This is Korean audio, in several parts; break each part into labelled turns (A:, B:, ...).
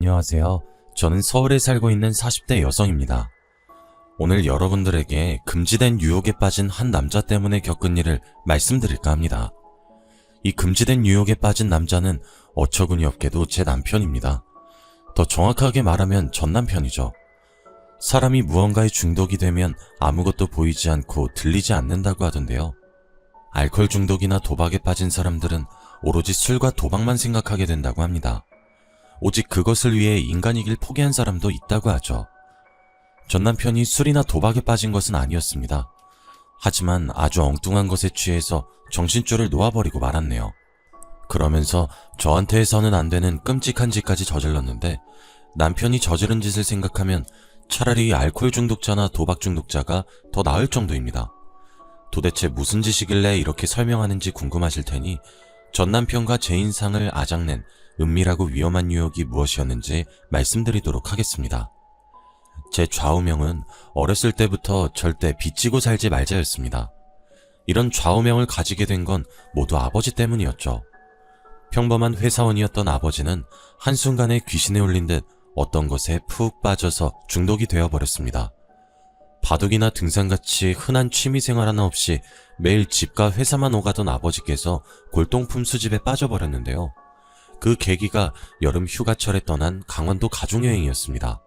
A: 안녕하세요. 저는 서울에 살고 있는 40대 여성입니다. 오늘 여러분들에게 금지된 유혹에 빠진 한 남자 때문에 겪은 일을 말씀드릴까 합니다. 이 금지된 유혹에 빠진 남자는 어처구니 없게도 제 남편입니다. 더 정확하게 말하면 전 남편이죠. 사람이 무언가에 중독이 되면 아무것도 보이지 않고 들리지 않는다고 하던데요. 알코올 중독이나 도박에 빠진 사람들은 오로지 술과 도박만 생각하게 된다고 합니다. 오직 그것을 위해 인간이길 포기한 사람도 있다고 하죠. 전 남편이 술이나 도박에 빠진 것은 아니었습니다. 하지만 아주 엉뚱한 것에 취해서 정신줄을 놓아버리고 말았네요. 그러면서 저한테 해서는 안 되는 끔찍한 짓까지 저질렀는데, 남편이 저지른 짓을 생각하면 차라리 알코올 중독자나 도박 중독자가 더 나을 정도입니다. 도대체 무슨 짓이길래 이렇게 설명하는지 궁금하실 테니 전 남편과 제 인상을 아작낸 은밀하고 위험한 유혹이 무엇이었는지 말씀드리도록 하겠습니다. 제 좌우명은 어렸을 때부터 절대 빚지고 살지 말자였습니다. 이런 좌우명을 가지게 된 건 모두 아버지 때문이었죠. 평범한 회사원이었던 아버지는 한순간에 귀신에 울린 듯 어떤 것에 푹 빠져서 중독이 되어버렸습니다. 바둑이나 등산같이 흔한 취미생활 하나 없이 매일 집과 회사만 오가던 아버지께서 골동품 수집에 빠져버렸는데요. 그 계기가 여름 휴가철에 떠난 강원도 가족여행이었습니다.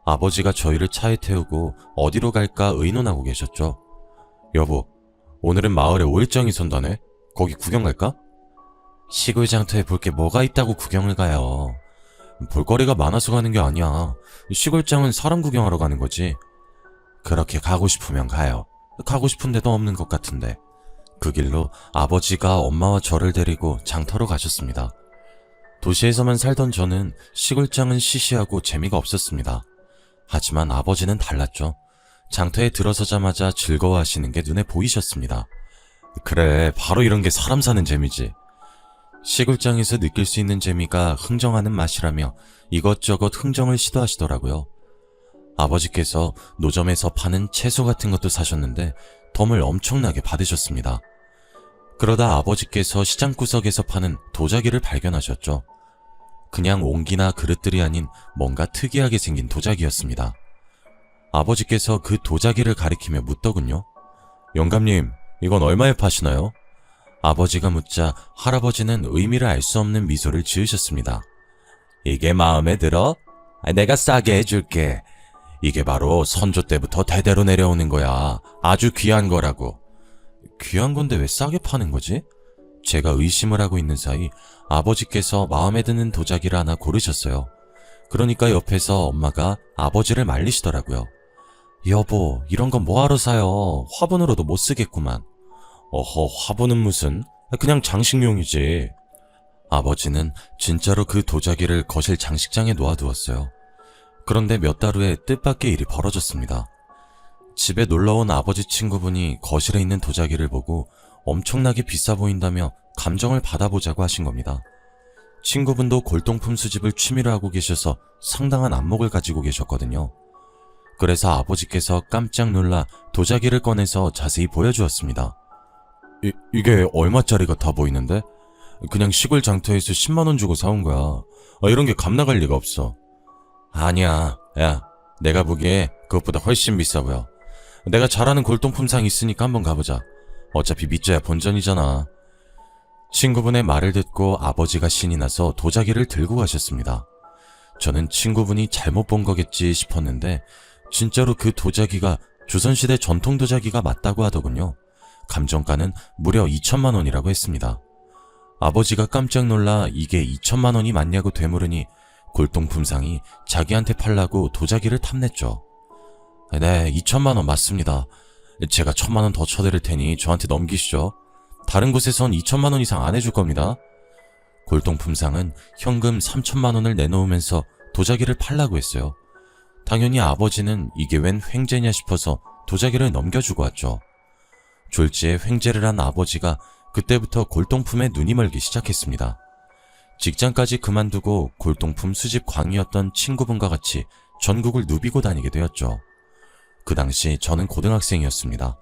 A: 아버지가 저희를 차에 태우고 어디로 갈까 의논하고 계셨죠. 여보, 오늘은 마을에 오일장이 선다네? 거기 구경 갈까? 시골 장터에 볼 게 뭐가 있다고 구경을 가요. 볼거리가 많아서 가는 게 아니야. 시골장은 사람 구경하러 가는 거지. 그렇게 가고 싶으면 가요. 가고 싶은 데도 없는 것 같은데. 그 길로 아버지가 엄마와 저를 데리고 장터로 가셨습니다. 도시에서만 살던 저는 시골장은 시시하고 재미가 없었습니다. 하지만 아버지는 달랐죠. 장터에 들어서자마자 즐거워하시는 게 눈에 보이셨습니다. 그래, 바로 이런 게 사람 사는 재미지. 시골장에서 느낄 수 있는 재미가 흥정하는 맛이라며 이것저것 흥정을 시도하시더라고요. 아버지께서 노점에서 파는 채소 같은 것도 사셨는데 덤을 엄청나게 받으셨습니다. 그러다 아버지께서 시장구석에서 파는 도자기를 발견하셨죠. 그냥 옹기나 그릇들이 아닌 뭔가 특이하게 생긴 도자기였습니다. 아버지께서 그 도자기를 가리키며 묻더군요. 영감님, 이건 얼마에 파시나요? 아버지가 묻자 할아버지는 의미를 알 수 없는 미소를 지으셨습니다. 이게 마음에 들어? 내가 싸게 해줄게. 이게 바로 선조 때부터 대대로 내려오는 거야. 아주 귀한 거라고. 귀한 건데 왜 싸게 파는 거지? 제가 의심을 하고 있는 사이 아버지께서 마음에 드는 도자기를 하나 고르셨어요. 그러니까 옆에서 엄마가 아버지를 말리시더라고요. 여보, 이런 건 뭐하러 사요? 화분으로도 못 쓰겠구만. 어허, 화분은 무슨? 그냥 장식용이지. 아버지는 진짜로 그 도자기를 거실 장식장에 놓아두었어요. 그런데 몇 달 후에 뜻밖의 일이 벌어졌습니다. 집에 놀러온 아버지 친구분이 거실에 있는 도자기를 보고 엄청나게 비싸 보인다며 감정을 받아보자고 하신 겁니다. 친구분도 골동품 수집을 취미로 하고 계셔서 상당한 안목을 가지고 계셨거든요. 그래서 아버지께서 깜짝 놀라 도자기를 꺼내서 자세히 보여주었습니다. 이게 얼마짜리 같아 보이는데? 그냥 시골 장터에서 10만원 주고 사온 거야. 이런 게 값 나갈 리가 없어. 아니야. 야, 내가 보기에 그것보다 훨씬 비싸 보여. 내가 잘 아는 골동품상 있으니까 한번 가보자. 어차피 밑져야 본전이잖아. 친구분의 말을 듣고 아버지가 신이 나서 도자기를 들고 가셨습니다. 저는 친구분이 잘못 본 거겠지 싶었는데 진짜로 그 도자기가 조선시대 전통 도자기가 맞다고 하더군요. 감정가는 무려 2천만 원이라고 했습니다. 아버지가 깜짝 놀라 이게 2천만 원이 맞냐고 되물으니 골동품상이 자기한테 팔라고 도자기를 탐냈죠. 네, 2천만 원 맞습니다. 제가 1,000만 원 더 쳐드릴 테니 저한테 넘기시죠. 다른 곳에선 2천만 원 이상 안 해줄 겁니다. 골동품상은 현금 3천만 원을 내놓으면서 도자기를 팔라고 했어요. 당연히 아버지는 이게 웬 횡재냐 싶어서 도자기를 넘겨주고 왔죠. 졸지에 횡재를 한 아버지가 그때부터 골동품에 눈이 멀기 시작했습니다. 직장까지 그만두고 골동품 수집 광이었던 친구분과 같이 전국을 누비고 다니게 되었죠. 그 당시 저는 고등학생이었습니다.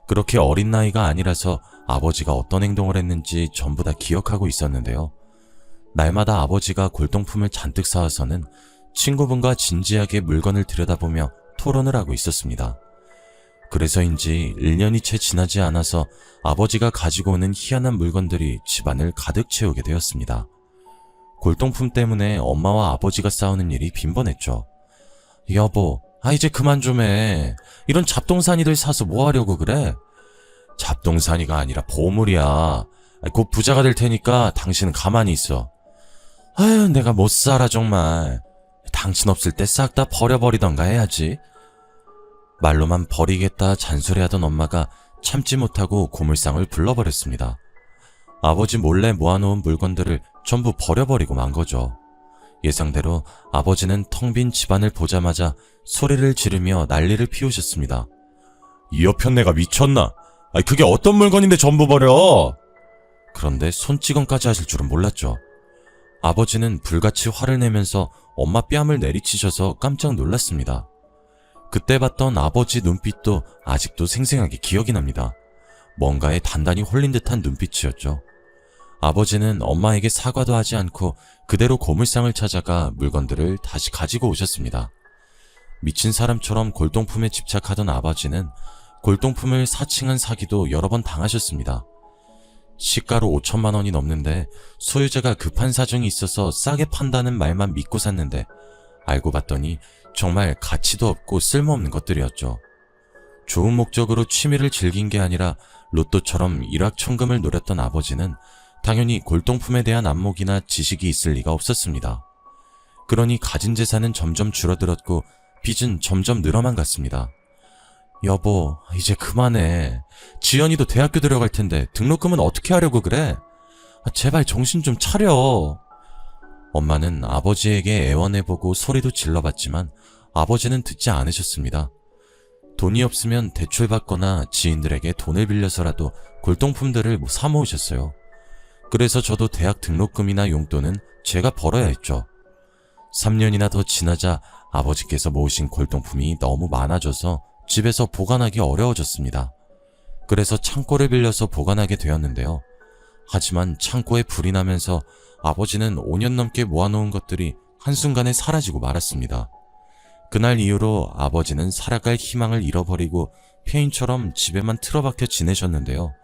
A: 그렇게 어린 나이가 아니라서 아버지가 어떤 행동을 했는지 전부 다 기억하고 있었는데요. 날마다 아버지가 골동품을 잔뜩 사와서는 친구분과 진지하게 물건을 들여다보며 토론을 하고 있었습니다. 그래서인지 1년이 채 지나지 않아서 아버지가 가지고 오는 희한한 물건들이 집안을 가득 채우게 되었습니다. 골동품 때문에 엄마와 아버지가 싸우는 일이 빈번했죠. 여보, 이제 그만 좀 해. 이런 잡동사니들 사서 뭐 하려고 그래? 잡동사니가 아니라 보물이야. 곧 부자가 될 테니까 당신은 가만히 있어. 아유, 내가 못 살아 정말. 당신 없을 때 싹 다 버려버리던가 해야지. 말로만 버리겠다 잔소리하던 엄마가 참지 못하고 고물상을 불러버렸습니다. 아버지 몰래 모아놓은 물건들을 전부 버려버리고 만 거죠. 예상대로 아버지는 텅 빈 집안을 보자마자 소리를 지르며 난리를 피우셨습니다. 이 여편네가 미쳤나? 그게 어떤 물건인데 전부 버려? 그런데 손찌검까지 하실 줄은 몰랐죠. 아버지는 불같이 화를 내면서 엄마 뺨을 내리치셔서 깜짝 놀랐습니다. 그때 봤던 아버지 눈빛도 아직도 생생하게 기억이 납니다. 뭔가에 단단히 홀린 듯한 눈빛이었죠. 아버지는 엄마에게 사과도 하지 않고 그대로 고물상을 찾아가 물건들을 다시 가지고 오셨습니다. 미친 사람처럼 골동품에 집착하던 아버지는 골동품을 사칭한 사기도 여러 번 당하셨습니다. 시가로 5천만 원이 넘는데 소유자가 급한 사정이 있어서 싸게 판다는 말만 믿고 샀는데 알고 봤더니 정말 가치도 없고 쓸모없는 것들이었죠. 좋은 목적으로 취미를 즐긴 게 아니라 로또처럼 일확천금을 노렸던 아버지는 당연히 골동품에 대한 안목이나 지식이 있을 리가 없었습니다. 그러니 가진 재산은 점점 줄어들었고 빚은 점점 늘어만 갔습니다. 여보, 이제 그만해. 지연이도 대학교 들어갈 텐데 등록금은 어떻게 하려고 그래? 제발 정신 좀 차려. 엄마는 아버지에게 애원해보고 소리도 질러봤지만 아버지는 듣지 않으셨습니다. 돈이 없으면 대출받거나 지인들에게 돈을 빌려서라도 골동품들을 사 모으셨어요. 그래서 저도 대학 등록금이나 용돈은 제가 벌어야 했죠. 3년이나 더 지나자 아버지께서 모으신 골동품이 너무 많아져서 집에서 보관하기 어려워졌습니다. 그래서 창고를 빌려서 보관하게 되었는데요. 하지만 창고에 불이 나면서 아버지는 5년 넘게 모아놓은 것들이 한순간에 사라지고 말았습니다. 그날 이후로 아버지는 살아갈 희망을 잃어버리고 폐인처럼 집에만 틀어박혀 지내셨는데요.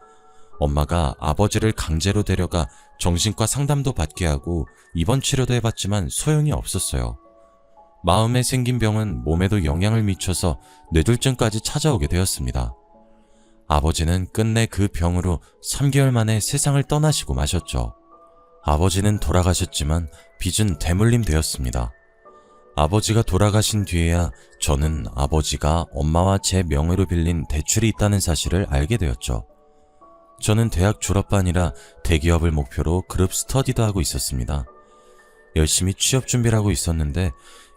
A: 엄마가 아버지를 강제로 데려가 정신과 상담도 받게 하고 입원 치료도 해봤지만 소용이 없었어요. 마음에 생긴 병은 몸에도 영향을 미쳐서 뇌졸중까지 찾아오게 되었습니다. 아버지는 끝내 그 병으로 3개월 만에 세상을 떠나시고 마셨죠. 아버지는 돌아가셨지만 빚은 대물림 되었습니다. 아버지가 돌아가신 뒤에야 저는 아버지가 엄마와 제 명의로 빌린 대출이 있다는 사실을 알게 되었죠. 저는 대학 졸업반이라 대기업을 목표로 그룹 스터디도 하고 있었습니다. 열심히 취업 준비를 하고 있었는데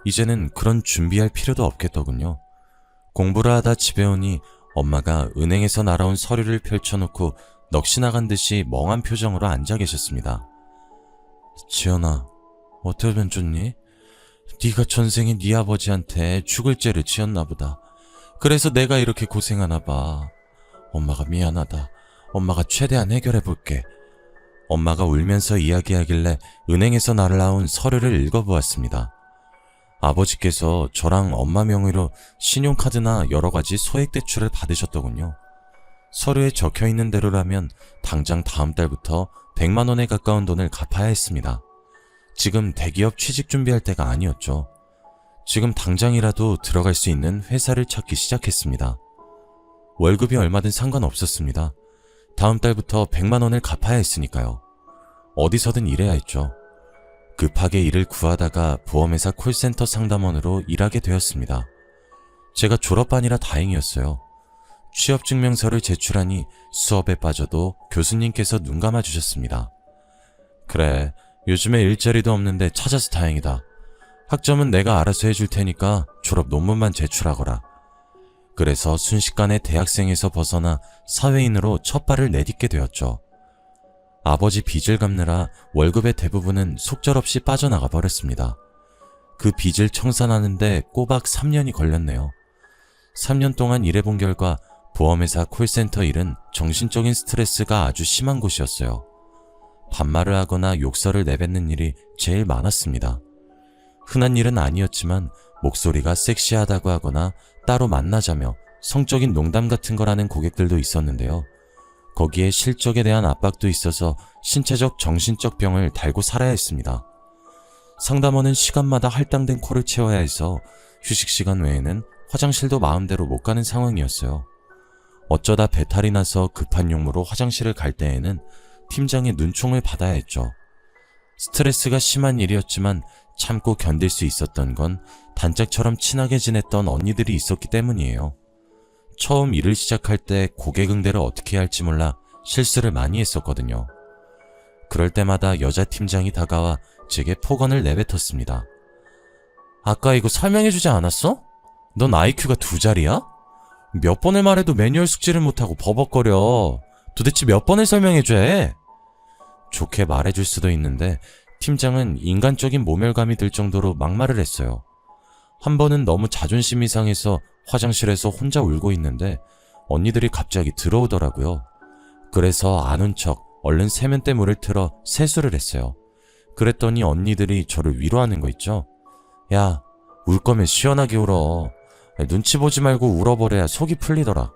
A: 이제는 그런 준비할 필요도 없겠더군요. 공부를 하다 집에 오니 엄마가 은행에서 날아온 서류를 펼쳐놓고 넋이 나간 듯이 멍한 표정으로 앉아 계셨습니다. 지연아, 어떻게 하면 좋니? 네가 전생에 네 아버지한테 죽을 죄를 지었나 보다. 그래서 내가 이렇게 고생하나 봐. 엄마가 미안하다. 엄마가 최대한 해결해 볼게. 엄마가 울면서 이야기하길래 은행에서 날아온 서류를 읽어보았습니다. 아버지께서 저랑 엄마 명의로 신용카드나 여러가지 소액대출을 받으셨더군요. 서류에 적혀있는 대로라면 당장 다음 달부터 100만 원에 가까운 돈을 갚아야 했습니다. 지금 대기업 취직 준비할 때가 아니었죠. 지금 당장이라도 들어갈 수 있는 회사를 찾기 시작했습니다. 월급이 얼마든 상관없었습니다. 다음 달부터 100만 원을 갚아야 했으니까요. 어디서든 일해야 했죠. 급하게 일을 구하다가 보험회사 콜센터 상담원으로 일하게 되었습니다. 제가 졸업반이라 다행이었어요. 취업증명서를 제출하니 수업에 빠져도 교수님께서 눈 감아주셨습니다. 그래, 요즘에 일자리도 없는데 찾아서 다행이다. 학점은 내가 알아서 해줄 테니까 졸업 논문만 제출하거라. 그래서 순식간에 대학생에서 벗어나 사회인으로 첫 발을 내딛게 되었죠. 아버지 빚을 갚느라 월급의 대부분은 속절없이 빠져나가 버렸습니다. 그 빚을 청산하는데 꼬박 3년이 걸렸네요. 3년 동안 일해본 결과 보험회사 콜센터 일은 정신적인 스트레스가 아주 심한 곳이었어요. 반말을 하거나 욕설을 내뱉는 일이 제일 많았습니다. 흔한 일은 아니었지만 목소리가 섹시하다고 하거나 따로 만나자며 성적인 농담 같은 거라는 고객들도 있었는데요. 거기에 실적에 대한 압박도 있어서 신체적, 정신적 병을 달고 살아야 했습니다. 상담원은 시간마다 할당된 콜을 채워야 해서 휴식 시간 외에는 화장실도 마음대로 못 가는 상황이었어요. 어쩌다 배탈이 나서 급한 용무로 화장실을 갈 때에는 팀장의 눈총을 받아야 했죠. 스트레스가 심한 일이었지만 참고 견딜 수 있었던 건 단짝처럼 친하게 지냈던 언니들이 있었기 때문이에요. 처음 일을 시작할 때 고객 응대를 어떻게 해야 할지 몰라 실수를 많이 했었거든요. 그럴 때마다 여자 팀장이 다가와 제게 폭언을 내뱉었습니다. 아까 이거 설명해주지 않았어? 넌 IQ가 2자리야? 몇 번을 말해도 매뉴얼 숙지를 못하고 버벅거려. 도대체 몇 번을 설명해줘야 해? 좋게 말해줄 수도 있는데 팀장은 인간적인 모멸감이 들 정도로 막말을 했어요. 한 번은 너무 자존심이 상해서 화장실에서 혼자 울고 있는데 언니들이 갑자기 들어오더라고요. 그래서 안 운 척 얼른 세면대 물을 틀어 세수를 했어요. 그랬더니 언니들이 저를 위로하는 거 있죠? 야, 울 거면 시원하게 울어. 눈치 보지 말고 울어버려야 속이 풀리더라.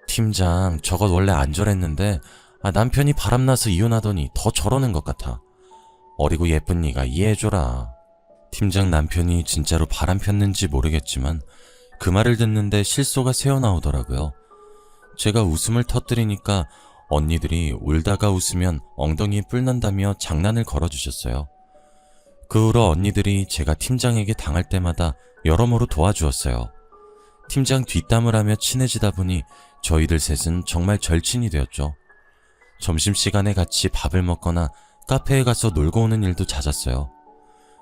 A: 팀장, 저것 원래 안 저랬는데 남편이 바람나서 이혼하더니 더 저러는 것 같아. 어리고 예쁜 네가 이해해줘라. 팀장 남편이 진짜로 바람 폈는지 모르겠지만 그 말을 듣는데 실소가 새어나오더라고요. 제가 웃음을 터뜨리니까 언니들이 울다가 웃으면 엉덩이에 뿔 난다며 장난을 걸어주셨어요. 그 후로 언니들이 제가 팀장에게 당할 때마다 여러모로 도와주었어요. 팀장 뒷담을 하며 친해지다 보니 저희들 셋은 정말 절친이 되었죠. 점심시간에 같이 밥을 먹거나 카페에 가서 놀고 오는 일도 잦았어요.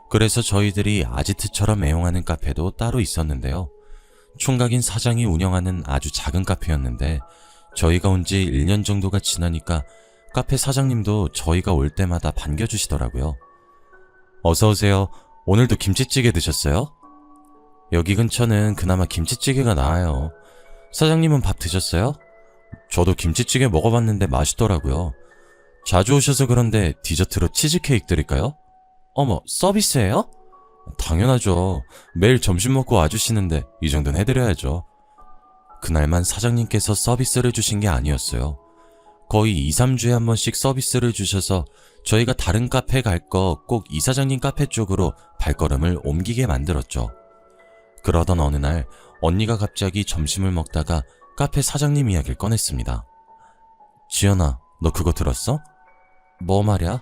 A: 그래서 저희들이 아지트처럼 애용하는 카페도 따로 있었는데요. 총각인 사장이 운영하는 아주 작은 카페였는데 저희가 온 지 1년 정도가 지나니까 카페 사장님도 저희가 올 때마다 반겨주시더라고요. 어서오세요. 오늘도 김치찌개 드셨어요? 여기 근처는 그나마 김치찌개가 나아요. 사장님은 밥 드셨어요? 저도 김치찌개 먹어봤는데 맛있더라고요. 자주 오셔서 그런데 디저트로 치즈케이크 드릴까요? 어머, 서비스예요? 당연하죠. 매일 점심 먹고 와주시는데 이 정도는 해드려야죠. 그날만 사장님께서 서비스를 주신 게 아니었어요. 거의 2, 3주에 한 번씩 서비스를 주셔서 저희가 다른 카페 갈 거 꼭 이사장님 카페 쪽으로 발걸음을 옮기게 만들었죠. 그러던 어느 날 언니가 갑자기 점심을 먹다가 카페 사장님 이야기를 꺼냈습니다. 지연아, 너 그거 들었어? 뭐 말이야?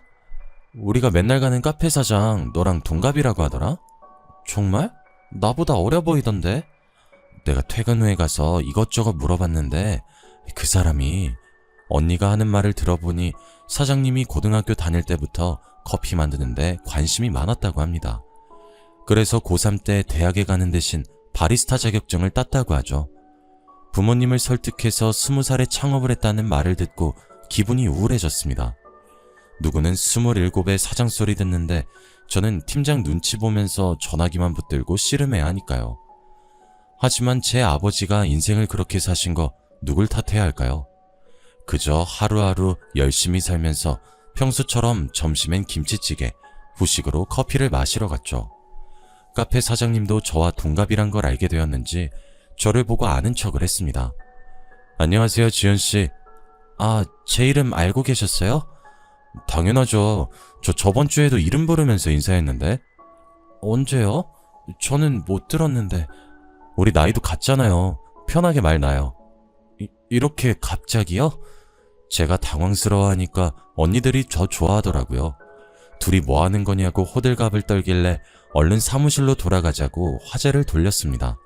A: 우리가 맨날 가는 카페 사장 너랑 동갑이라고 하더라? 정말? 나보다 어려 보이던데? 내가 퇴근 후에 가서 이것저것 물어봤는데 그 사람이 언니가 하는 말을 들어보니 사장님이 고등학교 다닐 때부터 커피 만드는데 관심이 많았다고 합니다. 그래서 고3 때 대학에 가는 대신 바리스타 자격증을 땄다고 하죠. 부모님을 설득해서 20살에 창업을 했다는 말을 듣고 기분이 우울해졌습니다. 누구는 27에 사장 소리 듣는데 저는 팀장 눈치 보면서 전화기만 붙들고 씨름해야 하니까요. 하지만 제 아버지가 인생을 그렇게 사신 거 누굴 탓해야 할까요? 그저 하루하루 열심히 살면서 평소처럼 점심엔 김치찌개, 후식으로 커피를 마시러 갔죠. 카페 사장님도 저와 동갑이란 걸 알게 되었는지 저를 보고 아는 척을 했습니다. 안녕하세요, 지연씨. 아, 제 이름 알고 계셨어요? 당연하죠. 저 저번 주에도 이름 부르면서 인사했는데. 언제요? 저는 못 들었는데. 우리 나이도 같잖아요. 편하게 말 나요. 이렇게 갑자기요? 제가 당황스러워하니까 언니들이 저 좋아하더라고요. 둘이 뭐 하는 거냐고 호들갑을 떨길래 얼른 사무실로 돌아가자고 화제를 돌렸습니다.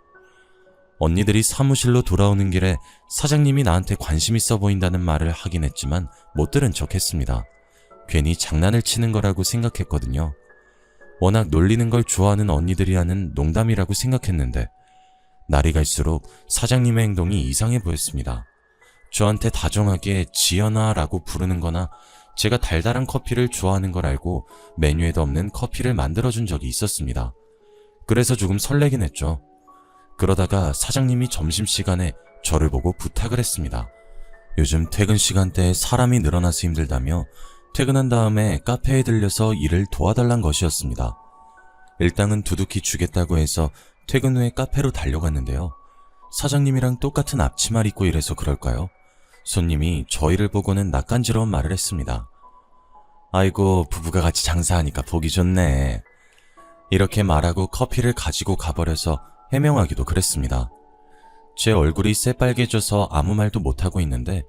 A: 언니들이 사무실로 돌아오는 길에 사장님이 나한테 관심 있어 보인다는 말을 하긴 했지만 못 들은 척 했습니다. 괜히 장난을 치는 거라고 생각했거든요. 워낙 놀리는 걸 좋아하는 언니들이 하는 농담이라고 생각했는데 날이 갈수록 사장님의 행동이 이상해 보였습니다. 저한테 다정하게 지연아라고 부르는 거나 제가 달달한 커피를 좋아하는 걸 알고 메뉴에도 없는 커피를 만들어준 적이 있었습니다. 그래서 조금 설레긴 했죠. 그러다가 사장님이 점심시간에 저를 보고 부탁을 했습니다. 요즘 퇴근 시간대에 사람이 늘어나서 힘들다며 퇴근한 다음에 카페에 들려서 일을 도와달란 것이었습니다. 일당은 두둑히 주겠다고 해서 퇴근 후에 카페로 달려갔는데요. 사장님이랑 똑같은 앞치마를 입고 일해서 그럴까요? 손님이 저희를 보고는 낯간지러운 말을 했습니다. 아이고, 부부가 같이 장사하니까 보기 좋네. 이렇게 말하고 커피를 가지고 가버려서 해명하기도 그랬습니다. 제 얼굴이 새빨개져서 아무 말도 못하고 있는데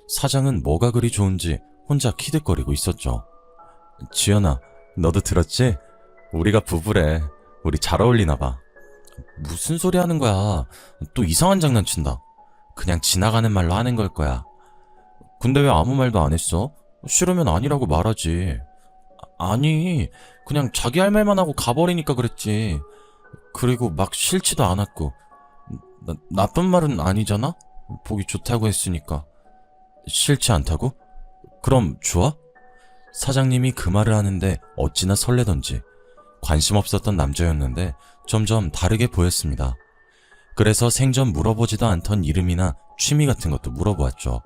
A: 사장은 뭐가 그리 좋은지 혼자 키득거리고 있었죠. 지연아, 너도 들었지? 우리가 부부래. 우리 잘 어울리나 봐. 무슨 소리 하는 거야. 또 이상한 장난친다. 그냥 지나가는 말로 하는 걸 거야. 근데 왜 아무 말도 안 했어? 싫으면 아니라고 말하지. 아니, 그냥 자기 할 말만 하고 가버리니까 그랬지. 그리고 막 싫지도 않았고. 나쁜 말은 아니잖아? 보기 좋다고 했으니까. 싫지 않다고? 그럼 좋아? 사장님이 그 말을 하는데 어찌나 설레던지 관심 없었던 남자였는데 점점 다르게 보였습니다. 그래서 생전 물어보지도 않던 이름이나 취미 같은 것도 물어보았죠.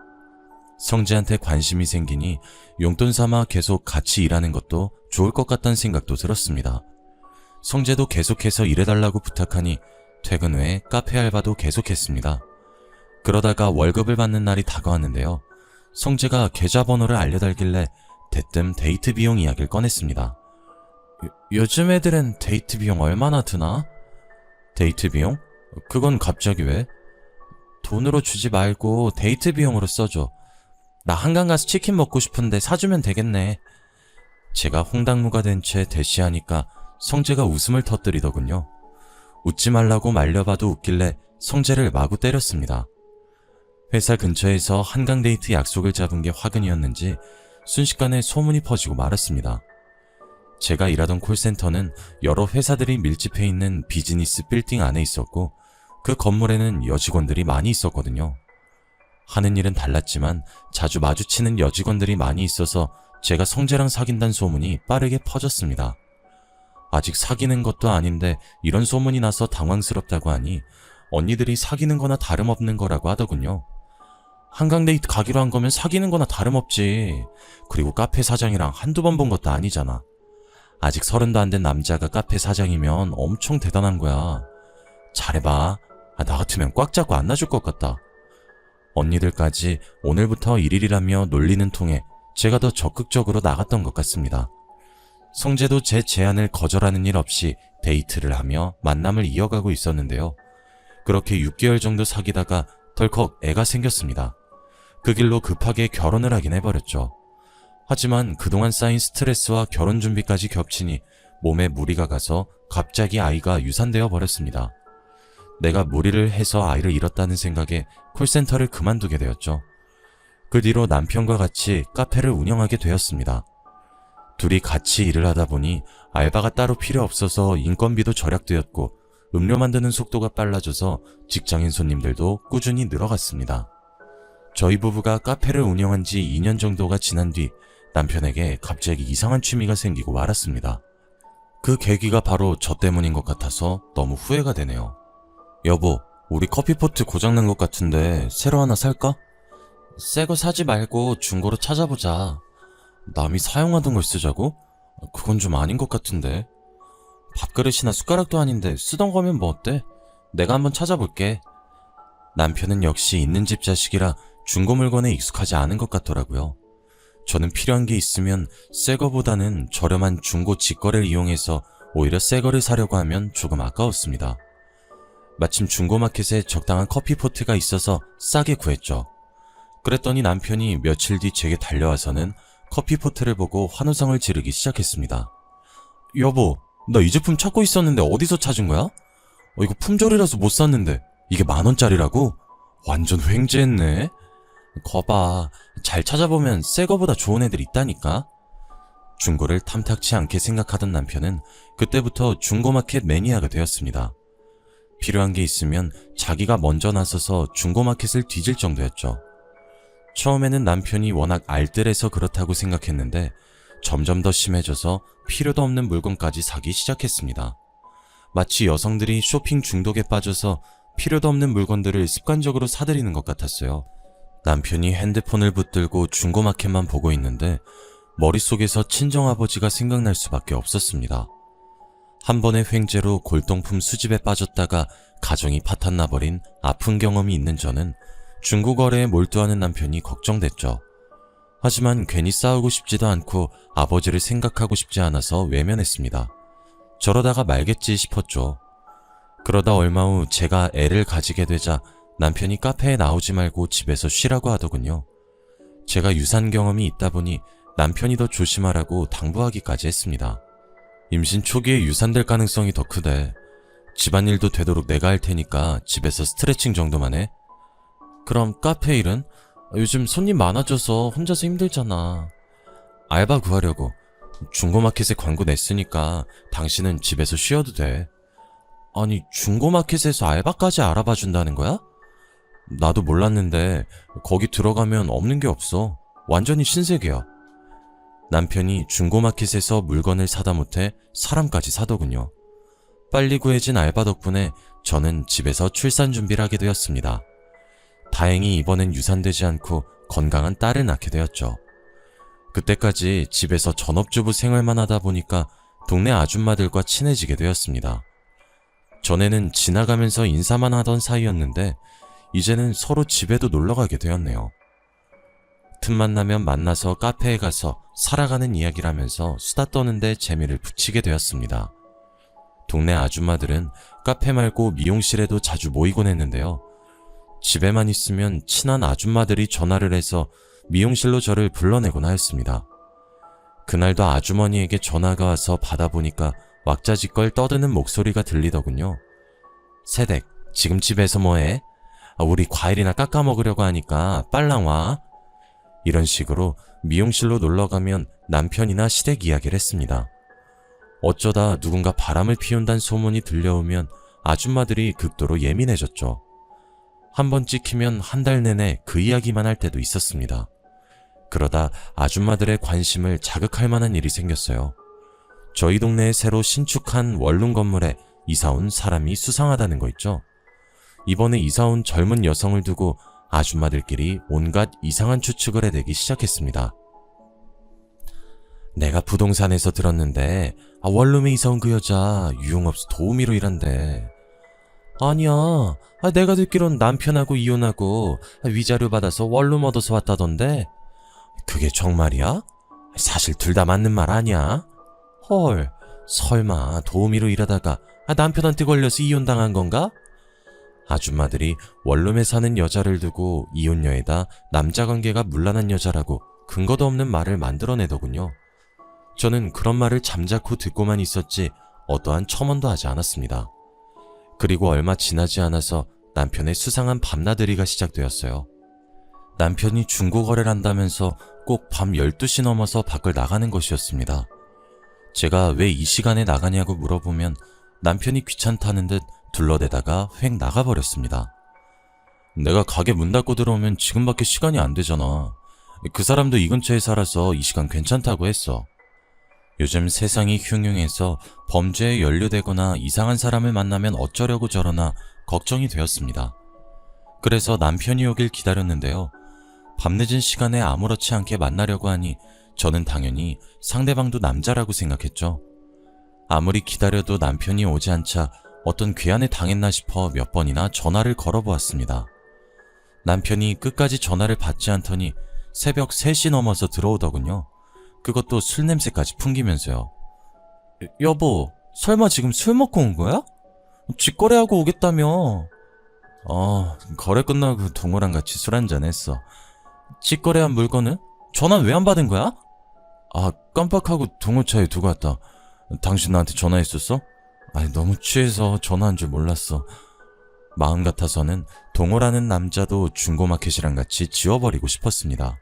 A: 성재한테 관심이 생기니 용돈 삼아 계속 같이 일하는 것도 좋을 것 같다는 생각도 들었습니다. 성재도 계속해서 일해달라고 부탁하니 퇴근 후에 카페 알바도 계속했습니다. 그러다가 월급을 받는 날이 다가왔는데요. 성재가 계좌번호를 알려달길래 대뜸 데이트 비용 이야기를 꺼냈습니다. 요즘 애들은 데이트 비용 얼마나 드나? 데이트 비용? 그건 갑자기 왜? 돈으로 주지 말고 데이트 비용으로 써줘. 나 한강 가서 치킨 먹고 싶은데 사주면 되겠네. 제가 홍당무가 된 채 대시하니까 성재가 웃음을 터뜨리더군요. 웃지 말라고 말려봐도 웃길래 성재를 마구 때렸습니다. 회사 근처에서 한강 데이트 약속을 잡은 게 화근이었는지 순식간에 소문이 퍼지고 말았습니다. 제가 일하던 콜센터는 여러 회사들이 밀집해 있는 비즈니스 빌딩 안에 있었고 그 건물에는 여직원들이 많이 있었거든요. 하는 일은 달랐지만 자주 마주치는 여직원들이 많이 있어서 제가 성재랑 사귄다는 소문이 빠르게 퍼졌습니다. 아직 사귀는 것도 아닌데 이런 소문이 나서 당황스럽다고 하니 언니들이 사귀는 거나 다름없는 거라고 하더군요. 한강 데이트 가기로 한 거면 사귀는 거나 다름없지. 그리고 카페 사장이랑 한두 번 본 것도 아니잖아. 아직 30도 안 된 남자가 카페 사장이면 엄청 대단한 거야. 잘해봐. 나 같으면 꽉 잡고 안 놔줄 것 같다. 언니들까지 오늘부터 1일이라며 놀리는 통에 제가 더 적극적으로 나갔던 것 같습니다. 성재도 제 제안을 거절하는 일 없이 데이트를 하며 만남을 이어가고 있었는데요. 그렇게 6개월 정도 사귀다가 덜컥 애가 생겼습니다. 그 길로 급하게 결혼을 하긴 해버렸죠. 하지만 그동안 쌓인 스트레스와 결혼 준비까지 겹치니 몸에 무리가 가서 갑자기 아이가 유산되어 버렸습니다. 내가 무리를 해서 아이를 잃었다는 생각에 콜센터를 그만두게 되었죠. 그 뒤로 남편과 같이 카페를 운영하게 되었습니다. 둘이 같이 일을 하다 보니 알바가 따로 필요 없어서 인건비도 절약되었고 음료 만드는 속도가 빨라져서 직장인 손님들도 꾸준히 늘어갔습니다. 저희 부부가 카페를 운영한 지 2년 정도가 지난 뒤 남편에게 갑자기 이상한 취미가 생기고 말았습니다. 그 계기가 바로 저 때문인 것 같아서 너무 후회가 되네요. 여보, 우리 커피포트 고장난 것 같은데 새로 하나 살까? 새 거 사지 말고 중고로 찾아보자. 남이 사용하던 걸 쓰자고? 그건 좀 아닌 것 같은데. 밥그릇이나 숟가락도 아닌데 쓰던 거면 뭐 어때? 내가 한번 찾아볼게. 남편은 역시 있는 집 자식이라 중고 물건에 익숙하지 않은 것 같더라고요. 저는 필요한 게 있으면 새 거보다는 저렴한 중고 직거래를 이용해서 오히려 새 거를 사려고 하면 조금 아까웠습니다. 마침 중고마켓에 적당한 커피포트가 있어서 싸게 구했죠. 그랬더니 남편이 며칠 뒤 제게 달려와서는 커피포트를 보고 환호성을 지르기 시작했습니다. 여보, 나 이 제품 찾고 있었는데 어디서 찾은 거야? 이거 품절이라서 못 샀는데 이게 10,000원짜리라고? 완전 횡재했네. 거봐, 잘 찾아보면 새 거보다 좋은 애들 있다니까. 중고를 탐탁치 않게 생각하던 남편은 그때부터 중고마켓 매니아가 되었습니다. 필요한 게 있으면 자기가 먼저 나서서 중고마켓을 뒤질 정도였죠. 처음에는 남편이 워낙 알뜰해서 그렇다고 생각했는데 점점 더 심해져서 필요도 없는 물건까지 사기 시작했습니다. 마치 여성들이 쇼핑 중독에 빠져서 필요도 없는 물건들을 습관적으로 사들이는 것 같았어요. 남편이 핸드폰을 붙들고 중고마켓만 보고 있는데 머릿속에서 친정아버지가 생각날 수밖에 없었습니다. 한 번의 횡재로 골동품 수집에 빠졌다가 가정이 파탄나버린 아픈 경험이 있는 저는 중고거래에 몰두하는 남편이 걱정됐죠. 하지만 괜히 싸우고 싶지도 않고 아버지를 생각하고 싶지 않아서 외면했습니다. 저러다가 말겠지 싶었죠. 그러다 얼마 후 제가 애를 가지게 되자 남편이 카페에 나오지 말고 집에서 쉬라고 하더군요. 제가 유산 경험이 있다 보니 남편이 더 조심하라고 당부하기까지 했습니다. 임신 초기에 유산될 가능성이 더 크대. 집안일도 되도록 내가 할 테니까 집에서 스트레칭 정도만 해. 그럼 카페 일은? 요즘 손님 많아져서 혼자서 힘들잖아. 알바 구하려고. 중고마켓에 광고 냈으니까 당신은 집에서 쉬어도 돼. 아니, 중고마켓에서 알바까지 알아봐 준다는 거야? 나도 몰랐는데 거기 들어가면 없는 게 없어. 완전히 신세계야. 남편이 중고마켓에서 물건을 사다 못해 사람까지 사더군요. 빨리 구해진 알바 덕분에 저는 집에서 출산 준비를 하게 되었습니다. 다행히 이번엔 유산되지 않고 건강한 딸을 낳게 되었죠. 그때까지 집에서 전업주부 생활만 하다 보니까 동네 아줌마들과 친해지게 되었습니다. 전에는 지나가면서 인사만 하던 사이였는데 이제는 서로 집에도 놀러가게 되었네요. 틈만 나면 만나서 카페에 가서 살아가는 이야기를 하면서 수다 떠는데 재미를 붙이게 되었습니다. 동네 아줌마들은 카페 말고 미용실에도 자주 모이곤 했는데요. 집에만 있으면 친한 아줌마들이 전화를 해서 미용실로 저를 불러내곤 하였습니다. 그날도 아주머니에게 전화가 와서 받아보니까 왁자지껄 떠드는 목소리가 들리더군요. 새댁, 지금 집에서 뭐해? 우리 과일이나 깎아 먹으려고 하니까 빨랑 와. 이런 식으로 미용실로 놀러가면 남편이나 시댁 이야기를 했습니다. 어쩌다 누군가 바람을 피운다는 소문이 들려오면 아줌마들이 극도로 예민해졌죠. 한 번 찍히면 한 달 내내 그 이야기만 할 때도 있었습니다. 그러다 아줌마들의 관심을 자극할 만한 일이 생겼어요. 저희 동네에 새로 신축한 원룸 건물에 이사온 사람이 수상하다는 거 있죠. 이번에 이사온 젊은 여성을 두고 아줌마들끼리 온갖 이상한 추측을 해대기 시작했습니다. 내가 부동산에서 들었는데 원룸에 이사온 그 여자 유흥업소 도우미로 일한대. 아니야, 내가 듣기론 남편하고 이혼하고 위자료 받아서 원룸 얻어서 왔다던데. 그게 정말이야? 사실 둘 다 맞는 말 아니야? 헐, 설마 도우미로 일하다가 남편한테 걸려서 이혼당한 건가? 아줌마들이 원룸에 사는 여자를 두고 이혼녀에다 남자관계가 문란한 여자라고 근거도 없는 말을 만들어내더군요. 저는 그런 말을 잠자코 듣고만 있었지 어떠한 첨언도 하지 않았습니다. 그리고 얼마 지나지 않아서 남편의 수상한 밤나들이가 시작되었어요. 남편이 중고거래를 한다면서 꼭 밤 12시 넘어서 밖을 나가는 것이었습니다. 제가 왜 이 시간에 나가냐고 물어보면 남편이 귀찮다는 듯 둘러대다가 휙 나가버렸습니다. 내가 가게 문 닫고 들어오면 지금밖에 시간이 안 되잖아. 그 사람도 이 근처에 살아서 이 시간 괜찮다고 했어. 요즘 세상이 흉흉해서 범죄에 연루되거나 이상한 사람을 만나면 어쩌려고 저러나 걱정이 되었습니다. 그래서 남편이 오길 기다렸는데요. 밤늦은 시간에 아무렇지 않게 만나려고 하니 저는 당연히 상대방도 남자라고 생각했죠. 아무리 기다려도 남편이 오지 않자 어떤 괴한에 당했나 싶어 몇 번이나 전화를 걸어보았습니다. 남편이 끝까지 전화를 받지 않더니 새벽 3시 넘어서 들어오더군요. 그것도 술 냄새까지 풍기면서요. 여보, 설마 지금 술 먹고 온 거야? 쥐거래하고 오겠다며. 거래 끝나고 동호랑 같이 술 한잔 했어. 쥐거래한 물건은? 전화 왜 안 받은 거야? 깜빡하고 동호차에 두고 왔다. 당신 나한테 전화했었어? 너무 취해서 전화한 줄 몰랐어. 마음 같아서는 동호라는 남자도 중고마켓이랑 같이 지워버리고 싶었습니다.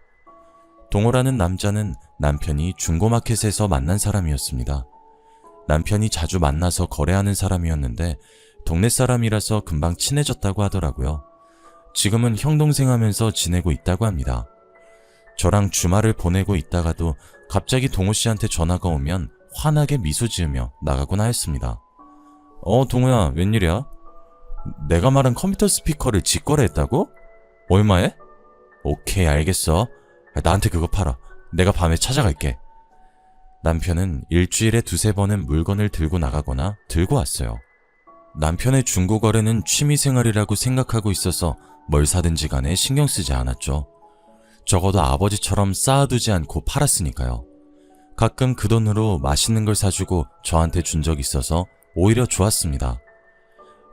A: 동호라는 남자는 남편이 중고마켓에서 만난 사람이었습니다. 남편이 자주 만나서 거래하는 사람이었는데 동네 사람이라서 금방 친해졌다고 하더라고요. 지금은 형동생 하면서 지내고 있다고 합니다. 저랑 주말을 보내고 있다가도 갑자기 동호 씨한테 전화가 오면 환하게 미소 지으며 나가곤 하였습니다. 동호야, 웬일이야? 내가 말한 컴퓨터 스피커를 직거래했다고? 얼마에? 오케이, 알겠어. 나한테 그거 팔아. 내가 밤에 찾아갈게. 남편은 일주일에 두세 번은 물건을 들고 나가거나 들고 왔어요. 남편의 중고 거래는 취미생활이라고 생각하고 있어서 뭘 사든지 간에 신경 쓰지 않았죠. 적어도 아버지처럼 쌓아두지 않고 팔았으니까요. 가끔 그 돈으로 맛있는 걸 사주고 저한테 준 적이 있어서 오히려 좋았습니다.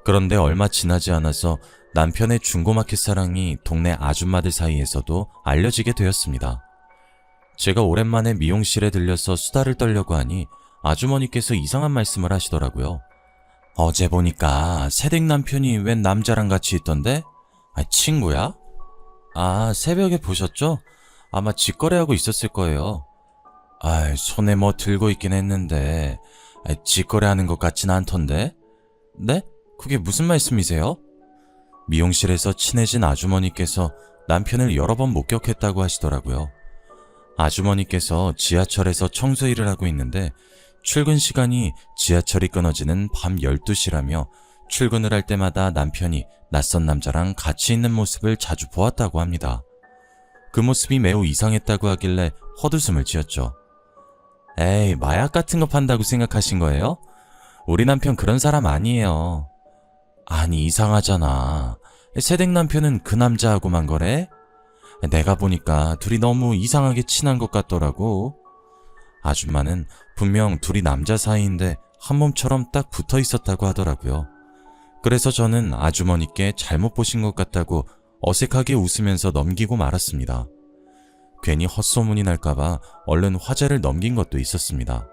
A: 그런데 얼마 지나지 않아서 남편의 중고마켓 사랑이 동네 아줌마들 사이에서도 알려지게 되었습니다. 제가 오랜만에 미용실에 들려서 수다를 떨려고 하니 아주머니께서 이상한 말씀을 하시더라고요. 어제 보니까 새댁 남편이 웬 남자랑 같이 있던데? 친구야? 새벽에 보셨죠? 아마 직거래하고 있었을 거예요. 손에 뭐 들고 있긴 했는데 직거래하는 것 같진 않던데? 네? 그게 무슨 말씀이세요? 미용실에서 친해진 아주머니께서 남편을 여러 번 목격했다고 하시더라고요. 아주머니께서 지하철에서 청소 일을 하고 있는데 출근 시간이 지하철이 끊어지는 밤 12시라며 출근을 할 때마다 남편이 낯선 남자랑 같이 있는 모습을 자주 보았다고 합니다. 그 모습이 매우 이상했다고 하길래 헛웃음을 지었죠. 에이, 마약 같은 거 판다고 생각하신 거예요? 우리 남편 그런 사람 아니에요. 아니, 이상하잖아. 새댁 남편은 그 남자하고만 거래? 내가 보니까 둘이 너무 이상하게 친한 것 같더라고. 아줌마는 분명 둘이 남자 사이인데 한 몸처럼 딱 붙어 있었다고 하더라고요. 그래서 저는 아주머니께 잘못 보신 것 같다고 어색하게 웃으면서 넘기고 말았습니다. 괜히 헛소문이 날까봐 얼른 화제를 넘긴 것도 있었습니다.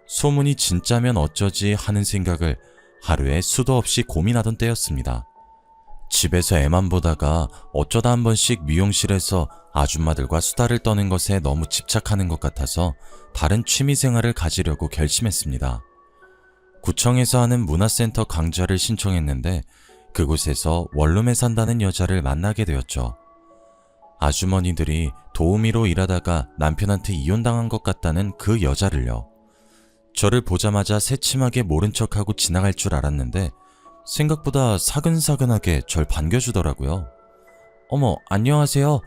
A: 소문이 진짜면 어쩌지 하는 생각을 하루에 수도 없이 고민하던 때였습니다. 집에서 애만 보다가 어쩌다 한 번씩 미용실에서 아줌마들과 수다를 떠는 것에 너무 집착하는 것 같아서 다른 취미생활을 가지려고 결심했습니다. 구청에서 하는 문화센터 강좌를 신청했는데 그곳에서 원룸에 산다는 여자를 만나게 되었죠. 아주머니들이 도우미로 일하다가 남편한테 이혼당한 것 같다는 그 여자를요. 저를 보자마자 새침하게 모른 척하고 지나갈 줄 알았는데 생각보다 사근사근하게 절 반겨주더라고요. 어머, 안녕하세요.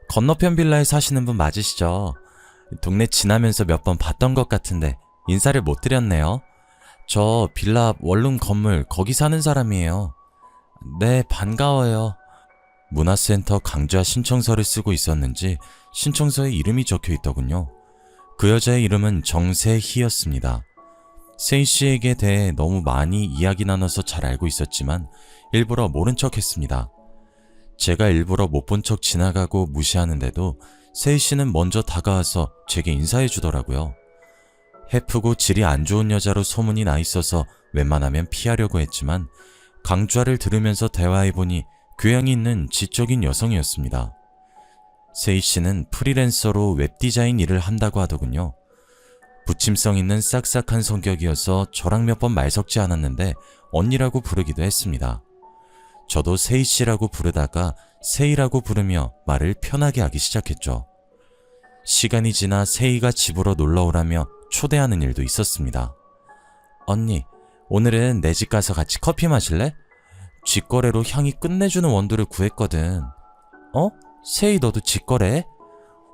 A: 건너편 빌라에 사시는 분 맞으시죠? 동네 지나면서 몇 번 봤던 것 같은데 인사를 못 드렸네요. 저 빌라 원룸 건물 거기 사는 사람이에요. 네, 반가워요. 문화센터 강좌 신청서를 쓰고 있었는지 신청서에 이름이 적혀 있더군요. 그 여자의 이름은 정세희였습니다. 세희 씨에게 대해 너무 많이 이야기 나눠서 잘 알고 있었지만 일부러 모른 척 했습니다. 제가 일부러 못 본 척 지나가고 무시하는데도 세희 씨는 먼저 다가와서 제게 인사해 주더라고요. 해프고 질이 안 좋은 여자로 소문이 나 있어서 웬만하면 피하려고 했지만 강좌를 들으면서 대화해보니 교양이 있는 지적인 여성이었습니다. 세희 씨는 프리랜서로 웹디자인 일을 한다고 하더군요. 부침성 있는 싹싹한 성격이어서 저랑 몇 번 말 섞지 않았는데 언니라고 부르기도 했습니다. 저도 세희 씨라고 부르다가 세희라고 부르며 말을 편하게 하기 시작했죠. 시간이 지나 세희가 집으로 놀러 오라며 초대하는 일도 있었습니다. 언니, 오늘은 내 집 가서 같이 커피 마실래? 직거래로 향이 끝내주는 원두를 구했거든. 세희 너도 직거래?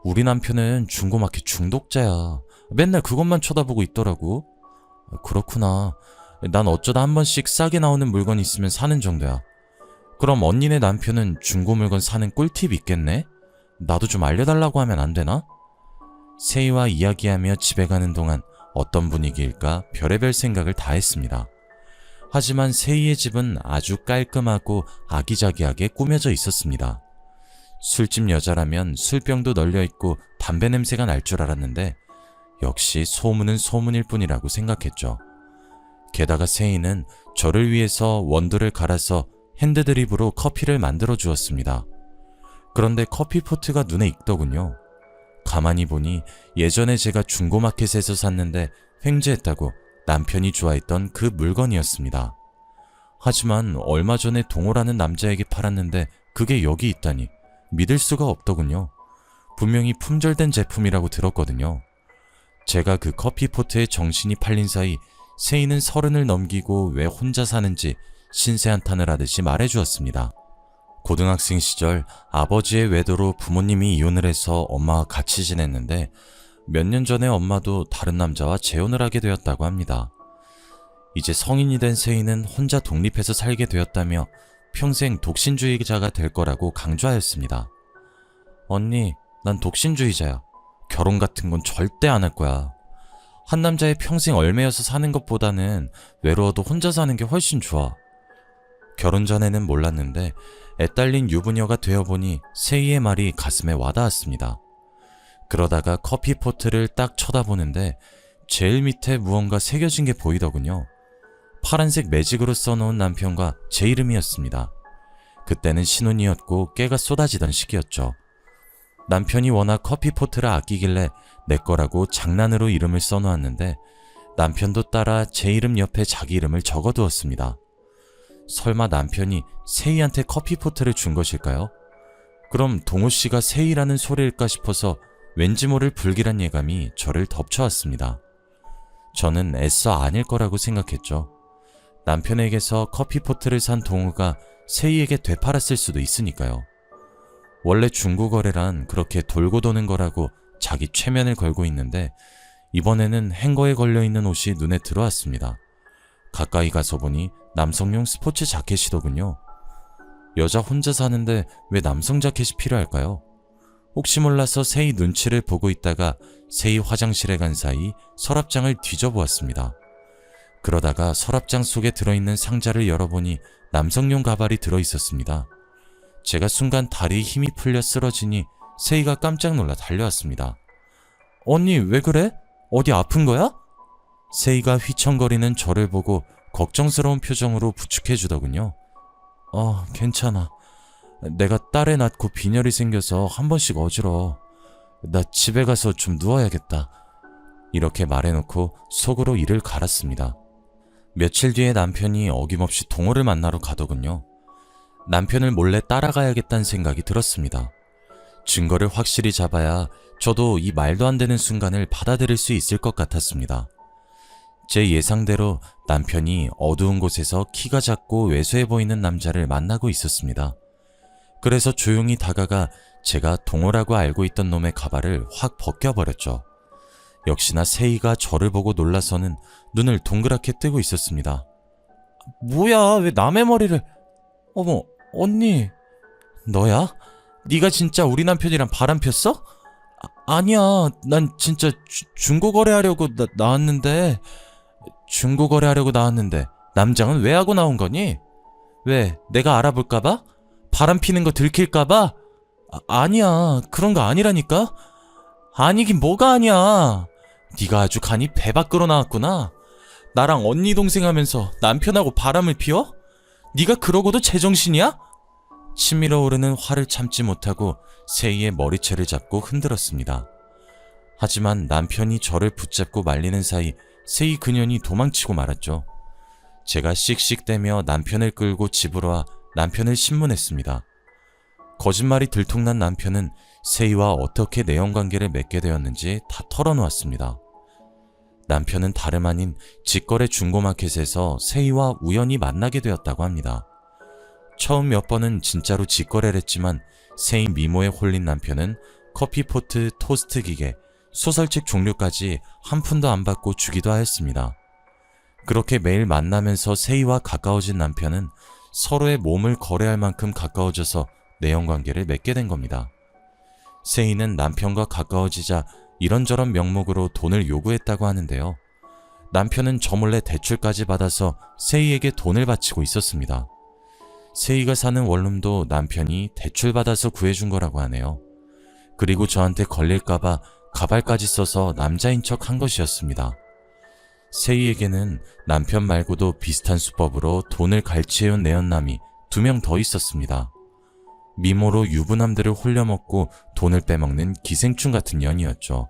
A: 우리 남편은 중고마켓 중독자야. 맨날 그것만 쳐다보고 있더라고. 그렇구나. 난 어쩌다 한 번씩 싸게 나오는 물건 있으면 사는 정도야. 그럼 언니네 남편은 중고 물건 사는 꿀팁 있겠네? 나도 좀 알려달라고 하면 안 되나? 세희와 이야기하며 집에 가는 동안 어떤 분위기일까 별의별 생각을 다 했습니다. 하지만 세희의 집은 아주 깔끔하고 아기자기하게 꾸며져 있었습니다. 술집 여자라면 술병도 널려있고 담배 냄새가 날 줄 알았는데 역시 소문은 소문일 뿐이라고 생각했죠. 게다가 세희는 저를 위해서 원두를 갈아서 핸드드립으로 커피를 만들어 주었습니다. 그런데 커피포트가 눈에 익더군요. 가만히 보니 예전에 제가 중고마켓에서 샀는데 횡재했다고 남편이 좋아했던 그 물건이었습니다. 하지만 얼마 전에 동호라는 남자에게 팔았는데 그게 여기 있다니 믿을 수가 없더군요. 분명히 품절된 제품이라고 들었거든요. 제가 그 커피포트에 정신이 팔린 사이 세희는 30을 넘기고 왜 혼자 사는지 신세 한탄을 하듯이 말해주었습니다. 고등학생 시절 아버지의 외도로 부모님이 이혼을 해서 엄마와 같이 지냈는데 몇 년 전에 엄마도 다른 남자와 재혼을 하게 되었다고 합니다. 이제 성인이 된 세희는 혼자 독립해서 살게 되었다며 평생 독신주의자가 될 거라고 강조하였습니다. 언니, 난 독신주의자야. 결혼 같은 건 절대 안 할 거야. 한 남자의 평생 얽매여서 사는 것보다는 외로워도 혼자 사는 게 훨씬 좋아. 결혼 전에는 몰랐는데 애딸린 유부녀가 되어보니 세희의 말이 가슴에 와닿았습니다. 그러다가 커피포트를 딱 쳐다보는데 제일 밑에 무언가 새겨진 게 보이더군요. 파란색 매직으로 써놓은 남편과 제 이름이었습니다. 그때는 신혼이었고 깨가 쏟아지던 시기였죠. 남편이 워낙 커피포트를 아끼길래 내 거라고 장난으로 이름을 써놓았는데 남편도 따라 제 이름 옆에 자기 이름을 적어두었습니다. 설마 남편이 세희한테 커피포트를 준 것일까요? 그럼 동호씨가 세희라는 소리일까 싶어서 왠지 모를 불길한 예감이 저를 덮쳐왔습니다. 저는 애써 아닐 거라고 생각했죠. 남편에게서 커피포트를 산 동우가 세희에게 되팔았을 수도 있으니까요. 원래 중고거래란 그렇게 돌고 도는 거라고 자기 최면을 걸고 있는데 이번에는 행거에 걸려있는 옷이 눈에 들어왔습니다. 가까이 가서 보니 남성용 스포츠 자켓이더군요. 여자 혼자 사는데 왜 남성 자켓이 필요할까요? 혹시 몰라서 세희 눈치를 보고 있다가 세희 화장실에 간 사이 서랍장을 뒤져보았습니다. 그러다가 서랍장 속에 들어있는 상자를 열어보니 남성용 가발이 들어있었습니다. 제가 순간 다리에 힘이 풀려 쓰러지니 세희가 깜짝 놀라 달려왔습니다. 언니 왜 그래? 어디 아픈 거야? 세희가 휘청거리는 저를 보고 걱정스러운 표정으로 부축해주더군요. 괜찮아. 내가 딸애 낳고 빈혈이 생겨서 한 번씩 어지러워. 나 집에 가서 좀 누워야겠다. 이렇게 말해놓고 속으로 이를 갈았습니다. 며칠 뒤에 남편이 어김없이 동호를 만나러 가더군요. 남편을 몰래 따라가야겠다는 생각이 들었습니다. 증거를 확실히 잡아야 저도 이 말도 안 되는 순간을 받아들일 수 있을 것 같았습니다. 제 예상대로 남편이 어두운 곳에서 키가 작고 왜소해 보이는 남자를 만나고 있었습니다. 그래서 조용히 다가가 제가 동호라고 알고 있던 놈의 가발을 확 벗겨버렸죠. 역시나 세희가 저를 보고 놀라서는 눈을 동그랗게 뜨고 있었습니다. 뭐야, 왜 남의 머리를... 어머, 언니... 너야? 네가 진짜 우리 남편이랑 바람 폈어? 아니야, 난 진짜 중고거래하려고 나왔는데... 중고거래하려고 나왔는데 남장은 왜 하고 나온 거니? 왜, 내가 알아볼까봐? 바람 피는 거 들킬까봐? 아니야, 그런 거 아니라니까? 아니긴 뭐가 아니야. 네가 아주 간이 배 밖으로 나왔구나. 나랑 언니 동생 하면서 남편하고 바람을 피워? 네가 그러고도 제정신이야? 치밀어 오르는 화를 참지 못하고 세희의 머리채를 잡고 흔들었습니다. 하지만 남편이 저를 붙잡고 말리는 사이 세희 그년이 도망치고 말았죠. 제가 씩씩대며 남편을 끌고 집으로 와 남편을 신문했습니다. 거짓말이 들통난 남편은 세희와 어떻게 내연관계를 맺게 되었는지 다 털어놓았습니다. 남편은 다름 아닌 직거래 중고마켓에서 세희와 우연히 만나게 되었다고 합니다. 처음 몇 번은 진짜로 직거래를 했지만 세희 미모에 홀린 남편은 커피포트, 토스트 기계, 소설책 종류까지 한 푼도 안 받고 주기도 하였습니다. 그렇게 매일 만나면서 세희와 가까워진 남편은 서로의 몸을 거래할 만큼 가까워져서 내연관계를 맺게 된 겁니다. 세희는 남편과 가까워지자 이런저런 명목으로 돈을 요구했다고 하는데요. 남편은 저 몰래 대출까지 받아서 세희에게 돈을 바치고 있었습니다. 세희가 사는 원룸도 남편이 대출받아서 구해준 거라고 하네요. 그리고 저한테 걸릴까봐 가발까지 써서 남자인 척 한 것이었습니다. 세희에게는 남편 말고도 비슷한 수법으로 돈을 갈취해온 내연남이 2명 더 있었습니다. 미모로 유부남들을 홀려먹고 돈을 빼먹는 기생충 같은 년이었죠.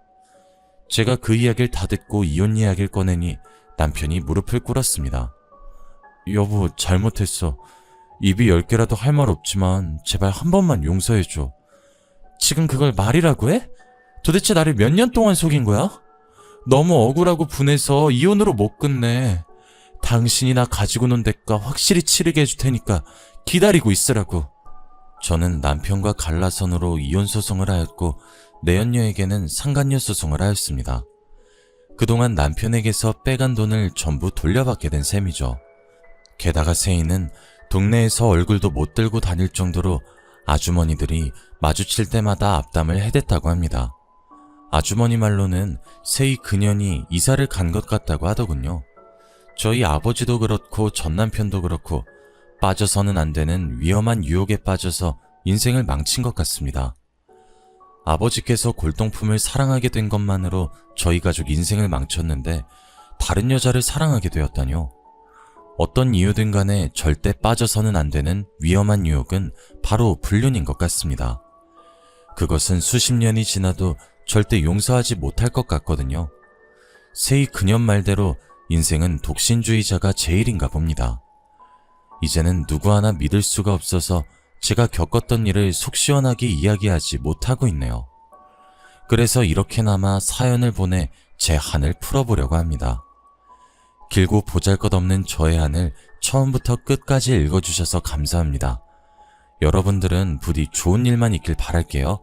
A: 제가 그 이야기를 다 듣고 이혼 이야기를 꺼내니 남편이 무릎을 꿇었습니다. 여보, 잘못했어. 입이 10개라도 할 말 없지만 제발 한 번만 용서해줘. 지금 그걸 말이라고 해? 도대체 나를 몇 년 동안 속인 거야? 너무 억울하고 분해서 이혼으로 못 끝내. 당신이 나 가지고 논 대가 확실히 치르게 해줄 테니까 기다리고 있으라고. 저는 남편과 갈라선으로 이혼 소송을 하였고 내연녀에게는 상간녀 소송을 하였습니다. 그동안 남편에게서 빼간 돈을 전부 돌려받게 된 셈이죠. 게다가 세희는 동네에서 얼굴도 못 들고 다닐 정도로 아주머니들이 마주칠 때마다 앞담을 해댔다고 합니다. 아주머니 말로는 세희 그년이 이사를 간 것 같다고 하더군요. 저희 아버지도 그렇고 전 남편도 그렇고 빠져서는 안 되는 위험한 유혹에 빠져서 인생을 망친 것 같습니다. 아버지께서 골동품을 사랑하게 된 것만으로 저희 가족 인생을 망쳤는데 다른 여자를 사랑하게 되었다뇨. 어떤 이유든 간에 절대 빠져서는 안 되는 위험한 유혹은 바로 불륜인 것 같습니다. 그것은 수십 년이 지나도 절대 용서하지 못할 것 같거든요. 세희 그년 말대로 인생은 독신주의자가 제일인가 봅니다. 이제는 누구 하나 믿을 수가 없어서 제가 겪었던 일을 속 시원하게 이야기하지 못하고 있네요. 그래서 이렇게나마 사연을 보내 제 한을 풀어보려고 합니다. 길고 보잘것없는 저의 한을 처음부터 끝까지 읽어주셔서 감사합니다. 여러분들은 부디 좋은 일만 있길 바랄게요.